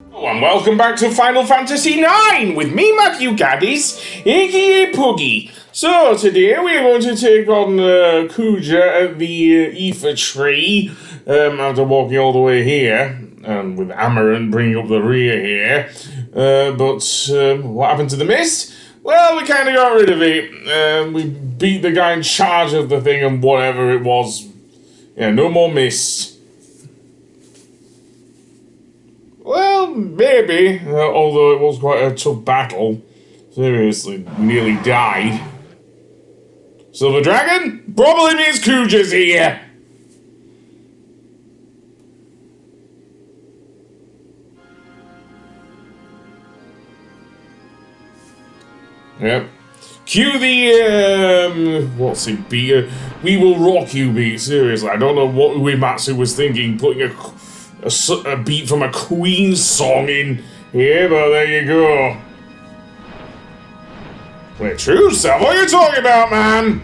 And welcome back to Final Fantasy IX with me, Matthew Gaddis, aka Puggy. So today we are going to take on Kuja at the Ether Tree after walking all the way here, with Amaranth bringing up the rear here. But what happened to the mist? Well, we kind of got rid of it. We beat the guy in charge of the thing and whatever it was. Yeah, no more mist. Well, maybe, although it was quite a tough battle. Seriously, we nearly died. Silver Dragon? Probably means Kuja's here! Yep. Cue the, what's it be? We Will Rock You beat. Seriously, I don't know what Uematsu was thinking, putting a beat from a Queen song in here, but there you go. Wait, true self? What are you talking about, man?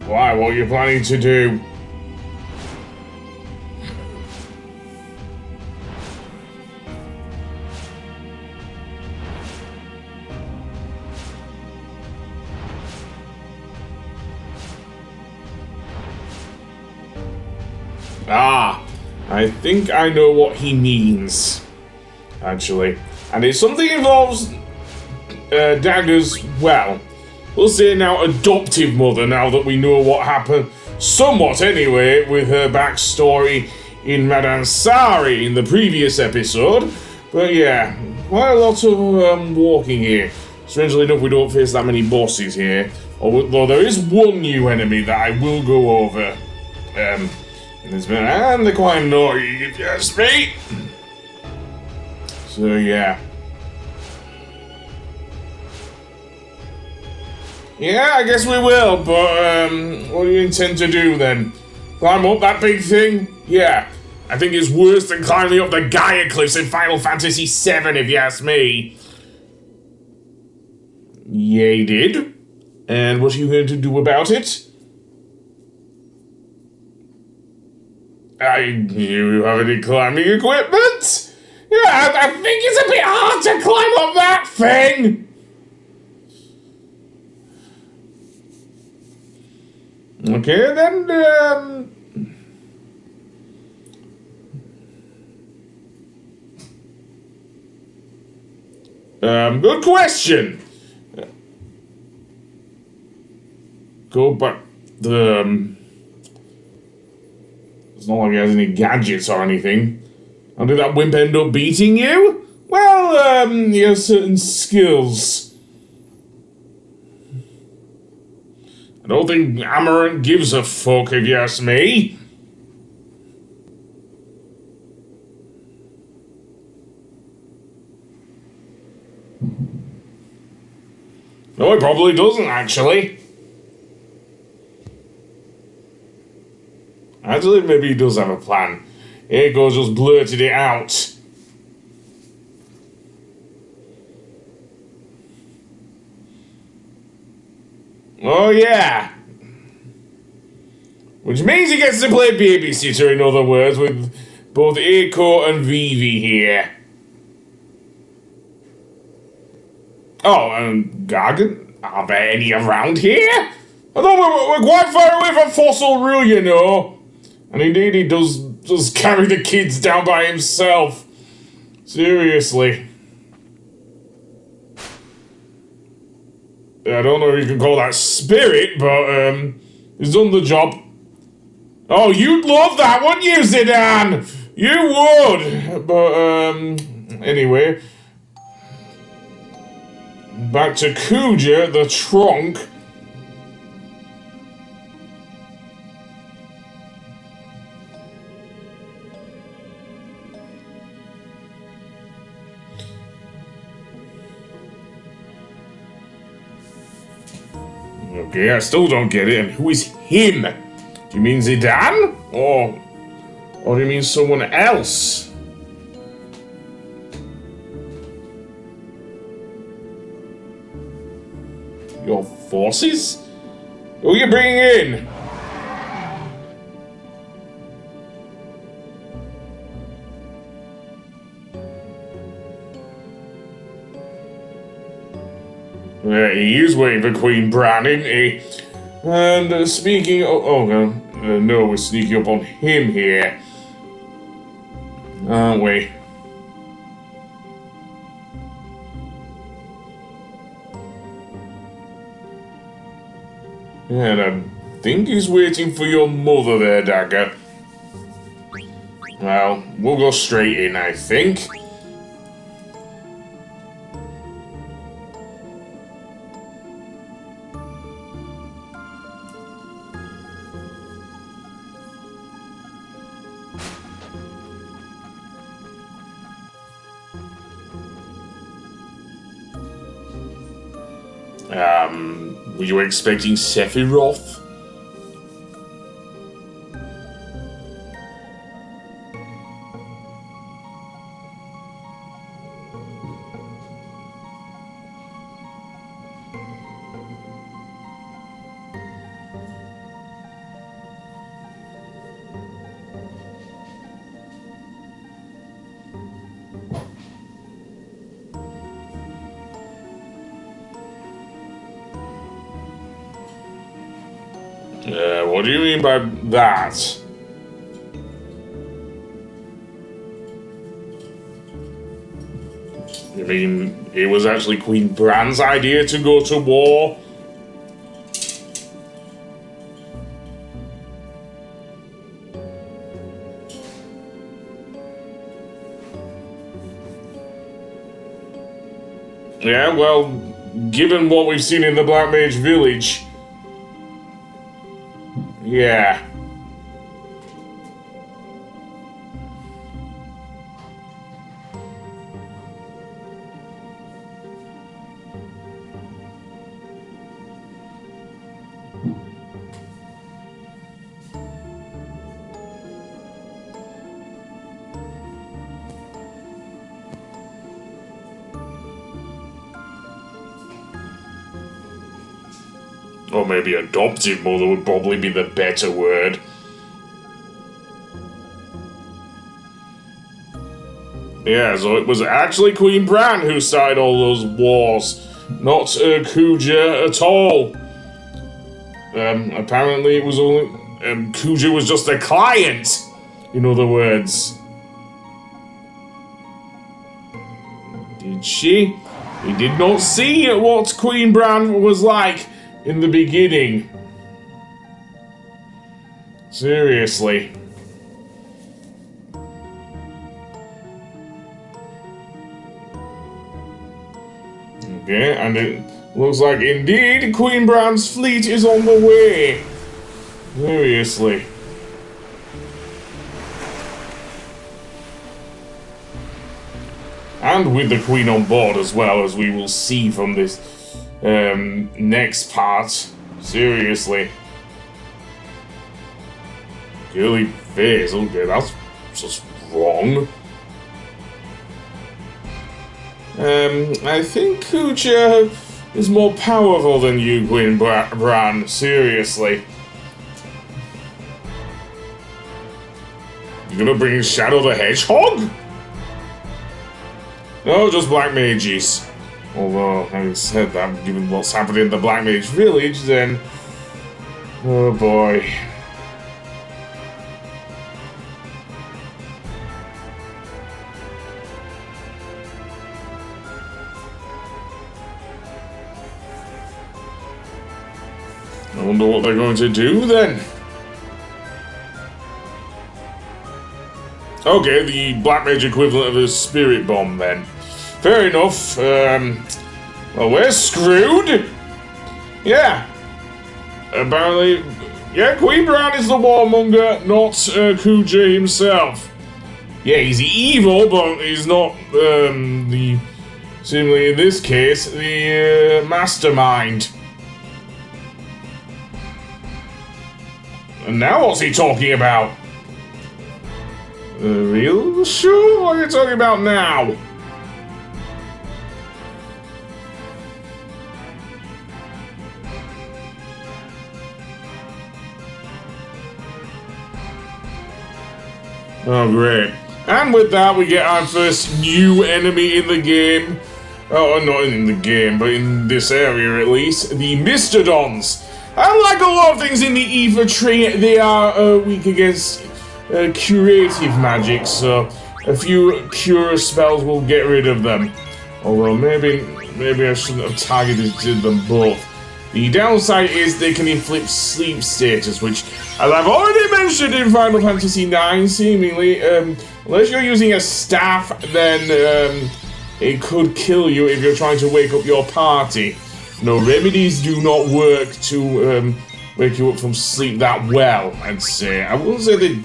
Why? What are you planning to do? Ah, I think I know what he means, actually. And it's something involves Dagger's, well, we'll say now adoptive mother, now that we know what happened, somewhat anyway, with her backstory in Madansari in the previous episode. But yeah, quite a lot of walking here. Strangely enough, we don't face that many bosses here, although there is one new enemy that I will go over. And they're quite annoying, if you ask me. So, yeah. Yeah, I guess we will, but, what do you intend to do, then? Climb up that big thing? Yeah. I think it's worse than climbing up the Gaia cliffs in Final Fantasy VII, if you ask me. Yeah, you did. And what are you going to do about it? You have any climbing equipment? Yeah, I think it's a bit hard to climb up that thing! Okay, then, good question. Go back, it's not like he has any gadgets or anything. How did that wimp end up beating you? Well, he has certain skills. I don't think Amaranth gives a fuck, if you ask me. No, he probably doesn't, actually. Actually, maybe he does have a plan. Ego just blurted it out. Oh, yeah. Which means he gets to play babysitter, in other words, with both Eiko and Vivi here. Oh, and Gargan? Are there any around here? I thought we're quite far away from Fossil Rule, you know. And indeed he does carry the kids down by himself. Seriously. I don't know if you can call that spirit, but he's done the job. Oh, you'd love that, wouldn't you, Zidane? You would! But, anyway. Back to Kuja, the trunk. Okay, I still don't get it. And who is him? Do you mean Zidane? Or do you mean someone else? Your forces? Who are you bringing in? He is waiting for Queen Brahne, isn't he? And speaking of... no, we're sneaking up on him here. Aren't we? Yeah, and I think he's waiting for your mother there, Dagger. Well, we'll go straight in, I think. Were you expecting Sephiroth? What do you mean by that? You mean it was actually Queen Brahne's idea to go to war? Yeah, well, given what we've seen in the Black Mage Village... Yeah. Or maybe adoptive mother would probably be the better word. Yeah, so it was actually Queen Brahne who started all those wars, not Kuja at all. Apparently it was only... Kuja was just a client, in other words. Did she? He did not see what Queen Brahne was like in the beginning. Seriously. Okay, and it looks like indeed Queen Brahne's fleet is on the way. Seriously. And with the Queen on board as well, as we will see from this next part. Seriously. Girly face, okay, that's just wrong. I think Kuja is more powerful than you, Queen Brahne, seriously. You gonna bring Shadow the Hedgehog? No, just Black Mages. Although, having said that, given what's happening in the Black Mage Village, then... Oh boy. I wonder what they're going to do then. Okay, the Black Mage equivalent of a Spirit Bomb then. Fair enough. Well, we're screwed. Yeah. Apparently, yeah, Queen Brahne is the warmonger, not Kuja himself. Yeah, he's evil, but he's not seemingly in this case, the mastermind. And now what's he talking about? Real sure? What are you talking about now? Oh, great. And with that, we get our first new enemy in the game. Oh, not in the game, but in this area at least, the Mistodons. Unlike a lot of things in the Ether tree, they are weak against curative magic, so a few cure spells will get rid of them. Although maybe I shouldn't have targeted them both. The downside is they can inflict sleep status, which, as I've already mentioned in Final Fantasy IX, seemingly, unless you're using a staff, then it could kill you if you're trying to wake up your party. No, remedies do not work to wake you up from sleep that well, I'd say. I wouldn't say they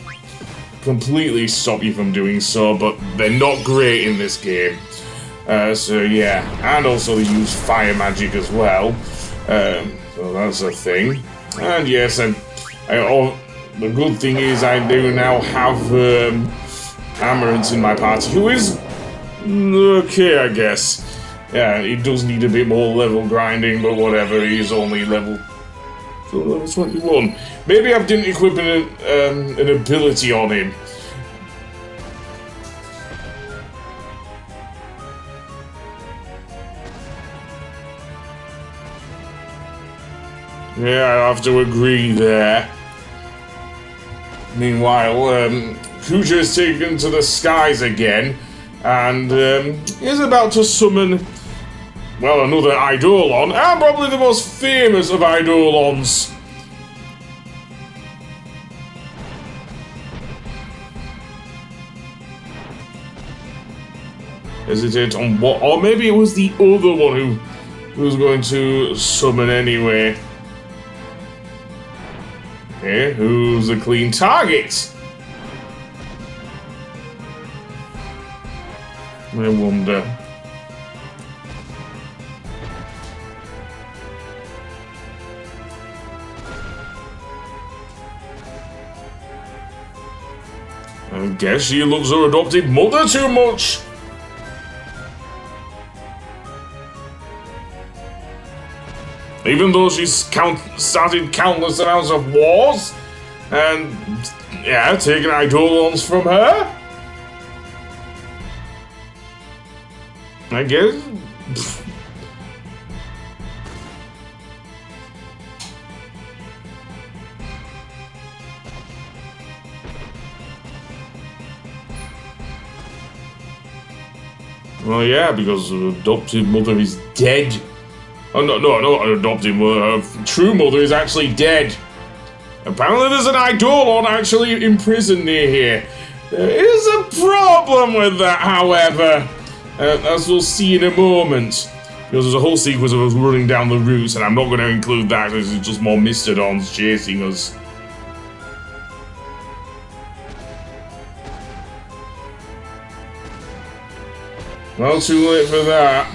completely stop you from doing so, but they're not great in this game. So yeah, and also they use fire magic as well. So that's a thing. And yes, the good thing is I do now have Amaranth in my party, who is okay, I guess. Yeah, he does need a bit more level grinding, but whatever, he's only level 21. Maybe I didn't equip an ability on him. Yeah, I have to agree there. Meanwhile, Kuja is taken to the skies again, and is about to summon, well, another Eidolon, and probably the most famous of Eidolons. Hesitate on what? Or maybe it was the other one who was going to summon anyway. Okay, who's a clean target? I wonder. I guess she loves her adopted mother too much. Even though she's started countless amounts of wars, and yeah, taking Eidolons from her. I guess. Well, yeah, because her adopted mother is dead. Oh, no, not an adopted mother. Her true mother is actually dead. Apparently there's an Eidolon actually imprisoned near here. There is a problem with that, however. As we'll see in a moment. Because there's a whole sequence of us running down the routes, and I'm not going to include that because it's just more Mistodons chasing us. Well, too late for that.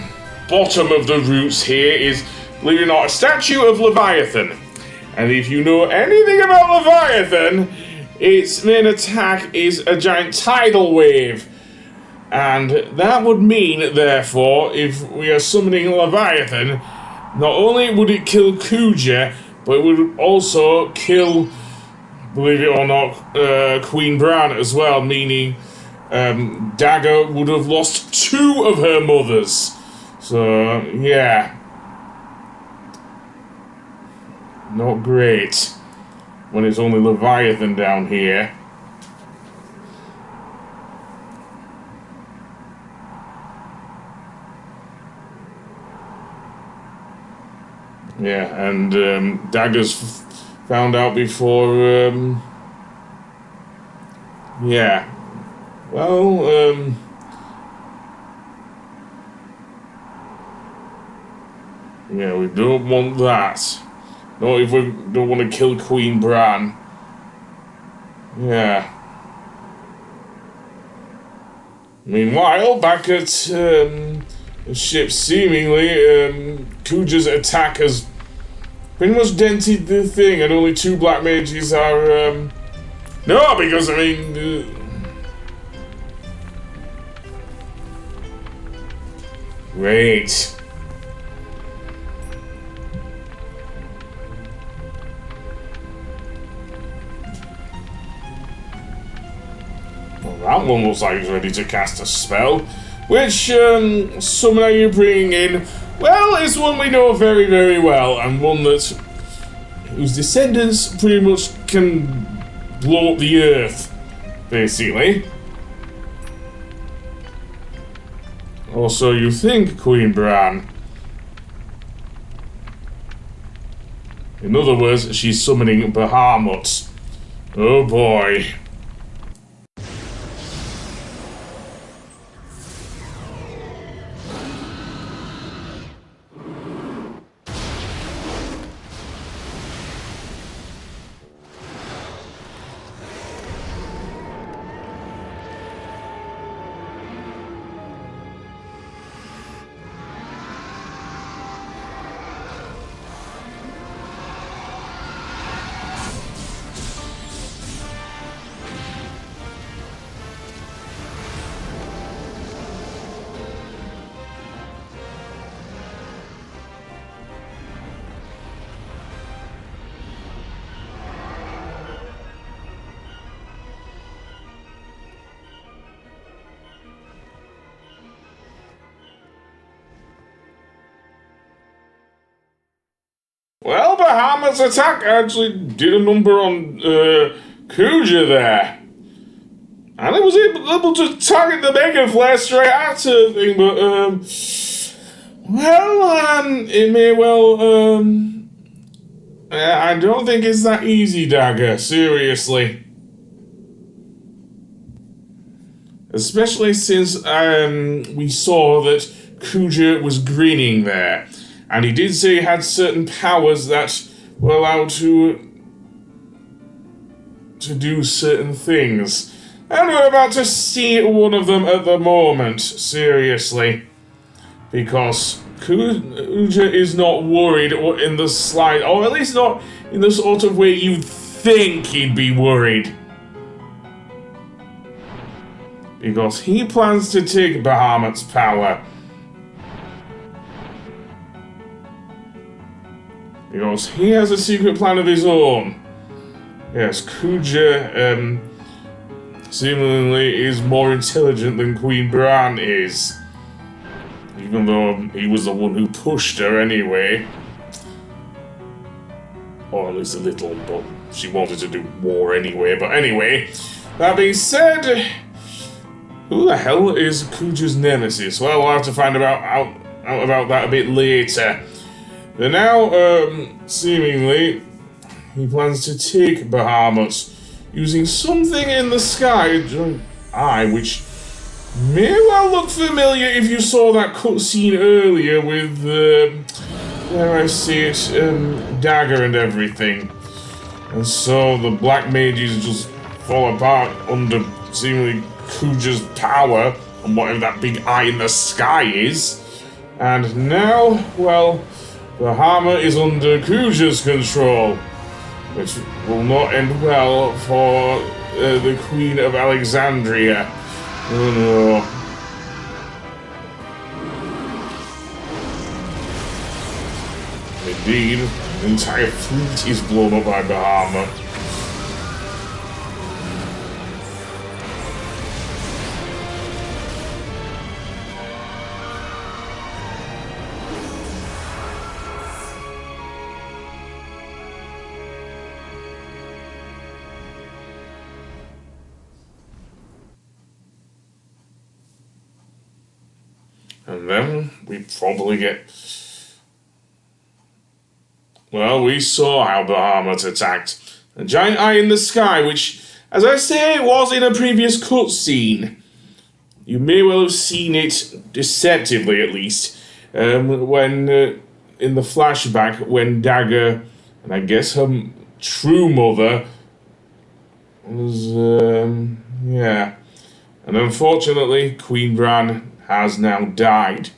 Bottom of the routes here is, believe it or not, a statue of Leviathan. And if you know anything about Leviathan, its main attack is a giant tidal wave. And that would mean, therefore, if we are summoning Leviathan, not only would it kill Kuja, but it would also kill, believe it or not, Queen Brahne as well, meaning Dagger would have lost 2 of her mothers. So, yeah. Not great when it's only Leviathan down here. Yeah, and Dagger's found out before, yeah. Well, yeah, we don't want that. Not if we don't want to kill Queen Brahne. Yeah. Meanwhile, back at the ship, seemingly, Kuja's attack has pretty much dented the thing, and only 2 black mages are, no, because, I mean, great. Well, that one looks like he's ready to cast a spell. Which summon are you bringing in? Well, it's one we know very, very well, and one that whose descendants pretty much can blow up the earth, basically. Or so you think, Queen Brahne. In other words, she's summoning Bahamut. Oh boy. Well, Bahamut's attack actually did a number on Kuja there. And it was able to target the Mega Flare straight at her thing, but, it may well, I don't think it's that easy, Dagger, seriously. Especially since, we saw that Kuja was grinning there. And he did say he had certain powers that were allowed to do certain things. And we're about to see one of them at the moment, seriously. Because Kuja is not worried in the slight, or at least not in the sort of way you'd think he'd be worried. Because he plans to take Bahamut's power. Because he has a secret plan of his own. Yes, Kuja, seemingly is more intelligent than Queen Brahne is. Even though he was the one who pushed her anyway. Or at least a little, but she wanted to do war anyway. But anyway, that being said, who the hell is Kuja's nemesis? Well, we'll have to find out about that a bit later. But now, seemingly, he plans to take Bahamut using something in the sky, which may well look familiar if you saw that cutscene earlier with, where I see it, Dagger and everything. And so the black mages just fall apart under seemingly Kuja's power and whatever that big eye in the sky is. And now, well, Bahamut is under Kuja's control, which will not end well for the Queen of Alexandria. Oh no. Indeed, the entire fleet is blown up by Bahamut. And then we probably get... Well, we saw how Bahamut attacked a giant eye in the sky, which, as I say, was in a previous cutscene. You may well have seen it, deceptively at least, when, in the flashback, when Dagger, and I guess her true mother, was, yeah. And unfortunately, Queen Brahne has now died.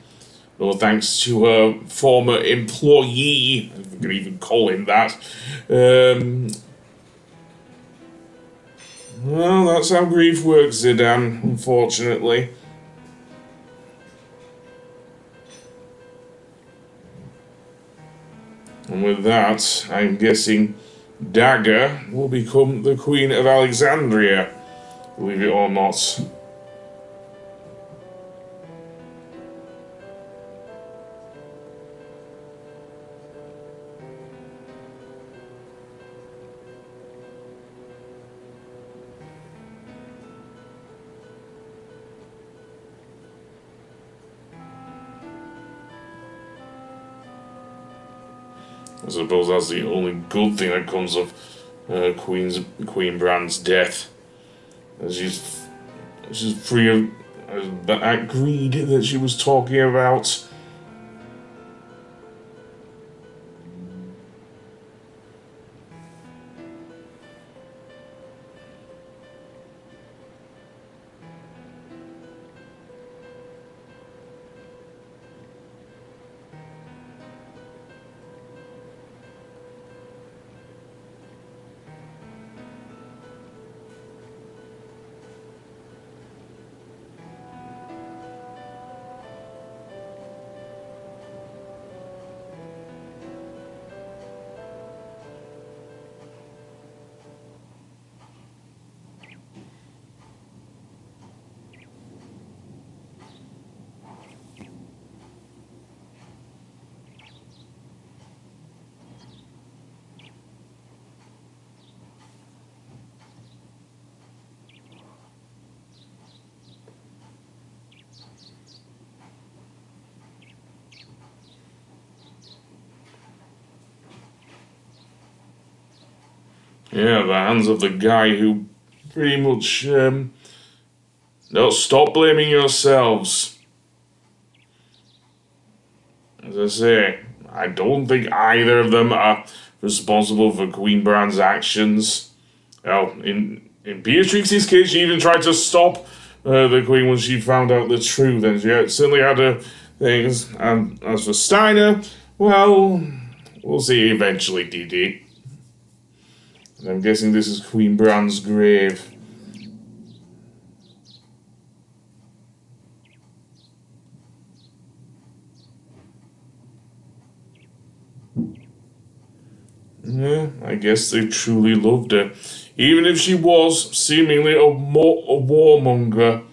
Well, thanks to her former employee, if we can even call him that. Well, that's how grief works, Zidane, unfortunately. And with that, I'm guessing Dagger will become the Queen of Alexandria, believe it or not. I suppose that's the only good thing that comes of Queen Brahne's death. She's free of that greed that she was talking about. Yeah, the hands of the guy who pretty much, no, stop blaming yourselves. As I say, I don't think either of them are responsible for Queen Brahne's actions. Well, in Beatrix's case, she even tried to stop the Queen when she found out the truth, and she certainly had her things. And as for Steiner, well, we'll see eventually, DD. And I'm guessing this is Queen Brahne's grave. Yeah, I guess they truly loved her. Even if she was seemingly a warmonger,